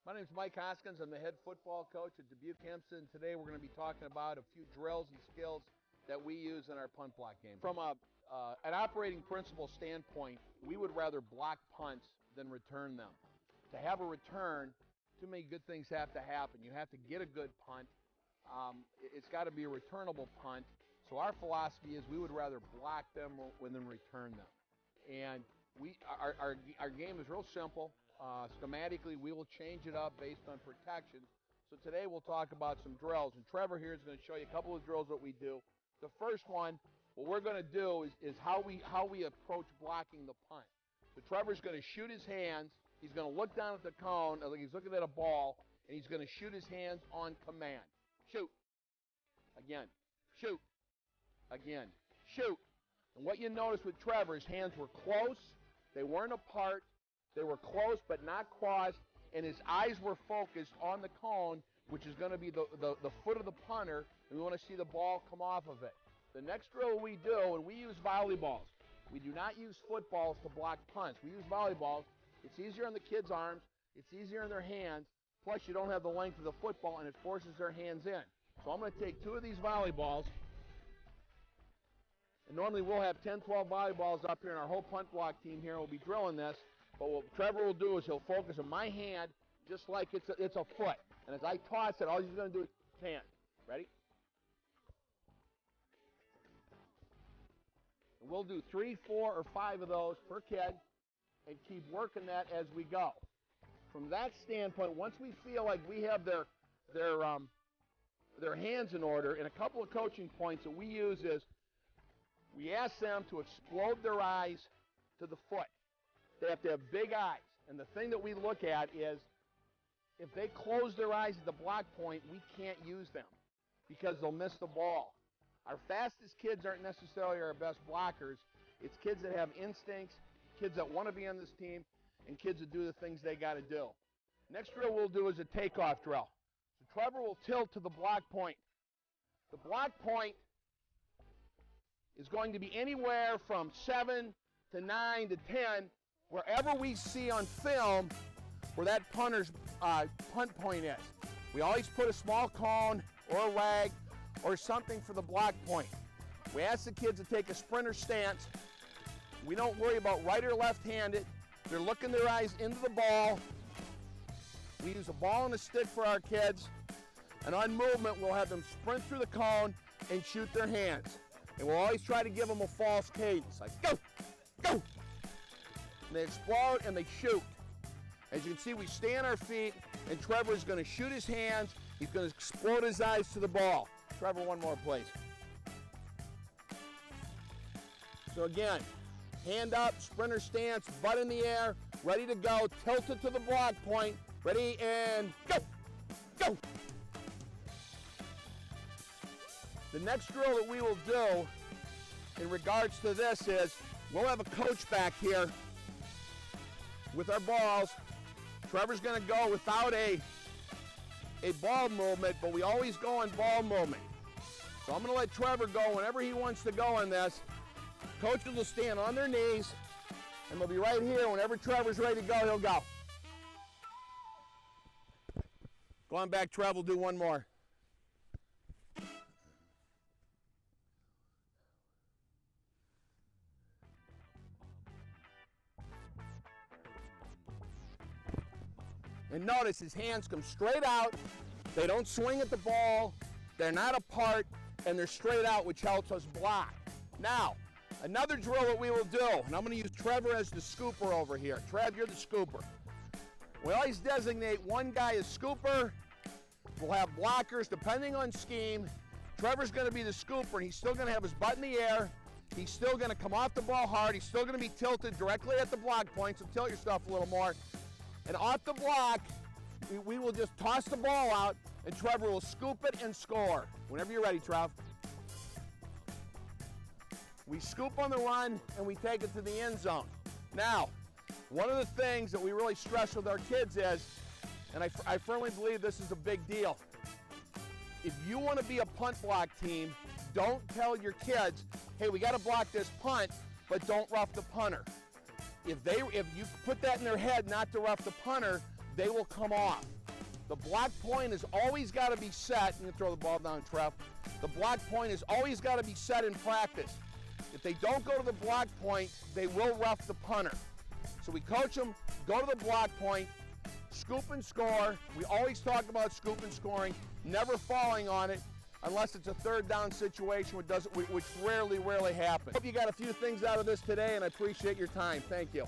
My name is Mike Hoskins. I'm the head football coach at Dubuque, Hempstead, and today we're going to be talking about a few drills and skills that we use in our punt block game. From an operating principle standpoint, we would rather block punts than return them. To have a return, too many good things have to happen. You have to get a good punt. It's got to be a returnable punt. So our philosophy is we would rather block them than return them. And our game is real simple. Schematically, we will change it up based on protection. So today we'll talk about some drills. And Trevor here is going to show you a couple of drills that we do. The first one, what we're going to do is how we approach blocking the punt. So Trevor's going to shoot his hands. He's going to look down at the cone, like he's looking at a ball, and he's going to shoot his hands on command. Shoot. Again. Shoot. Again. Shoot. And what you notice with Trevor, his hands were close. They weren't apart. They were close but not crossed, and his eyes were focused on the cone, which is going to be the foot of the punter, and we want to see the ball come off of it. The next drill we do, and we use volleyballs. We do not use footballs to block punts. We use volleyballs. It's easier on the kids' arms. It's easier in their hands. Plus, you don't have the length of the football, and it forces their hands in. So I'm going to take two of these volleyballs, and normally we'll have 10, 12 volleyballs up here, and our whole punt block team here will be drilling this. But what Trevor will do is he'll focus on my hand just like it's a foot. And as I toss it, all he's going to do is hand. Ready? And we'll do 3, 4, or 5 of those per kid and keep working that as we go. From that standpoint, once we feel like we have their hands in order, and a couple of coaching points that we use is we ask them to explode their eyes to the foot. They have to have big eyes. And the thing that we look at is if they close their eyes at the block point, we can't use them because they'll miss the ball. Our fastest kids aren't necessarily our best blockers. It's kids that have instincts, kids that want to be on this team, and kids that do the things they got to do. Next drill we'll do is a takeoff drill. So Trevor will tilt to the block point. The block point is going to be anywhere from 7 to 9 to 10, wherever we see on film where that punter's punt point is. We always put a small cone or a rag or something for the block point. We ask the kids to take a sprinter stance. We don't worry about right or left-handed. They're looking their eyes into the ball. We use a ball and a stick for our kids. And on movement, we'll have them sprint through the cone and shoot their hands. And we'll always try to give them a false cadence, like go, go. And they explode and they shoot. As you can see, we stay on our feet, and Trevor's going to shoot his hands. He's going to explode his eyes to the ball. Trevor, one more, please. So again, hand up, sprinter stance, butt in the air, ready to go, tilted to the block point, ready, and go, go. The next drill that we will do in regards to this is we'll have a coach back here with our balls. Trevor's going to go without a ball movement, but we always go on ball movement. So I'm going to let Trevor go whenever he wants to go on this. Coaches will stand on their knees, and they'll be right here. Whenever Trevor's ready to go, he'll go. Go on back, Trevor. We'll do one more. And notice his hands come straight out. They don't swing at the ball. They're not apart, and they're straight out, which helps us block. Now, another drill that we will do, and I'm going to use Trevor as the scooper over here. Trev, you're the scooper. We always designate one guy as scooper. We'll have blockers depending on scheme. Trevor's going to be the scooper, and he's still going to have his butt in the air. He's still going to come off the ball hard. He's still going to be tilted directly at the block point, so tilt yourself a little more. And off the block, we will just toss the ball out, and Trevor will scoop it and score. Whenever you're ready, Trev. We scoop on the run, and we take it to the end zone. Now, one of the things that we really stress with our kids is, and I firmly believe this is a big deal, if you want to be a punt block team, don't tell your kids, hey, we got to block this punt, but don't rough the punter. If you put that in their head not to rough the punter, they will come off. The block point has always got to be set. You can throw the ball down, Trev. The block point has always got to be set in practice. If they don't go to the block point, they will rough the punter. So we coach them, go to the block point, scoop and score. We always talk about scoop and scoring, never falling on it unless it's a third down situation, which rarely happens. Hope you got a few things out of this today, and I appreciate your time. Thank you.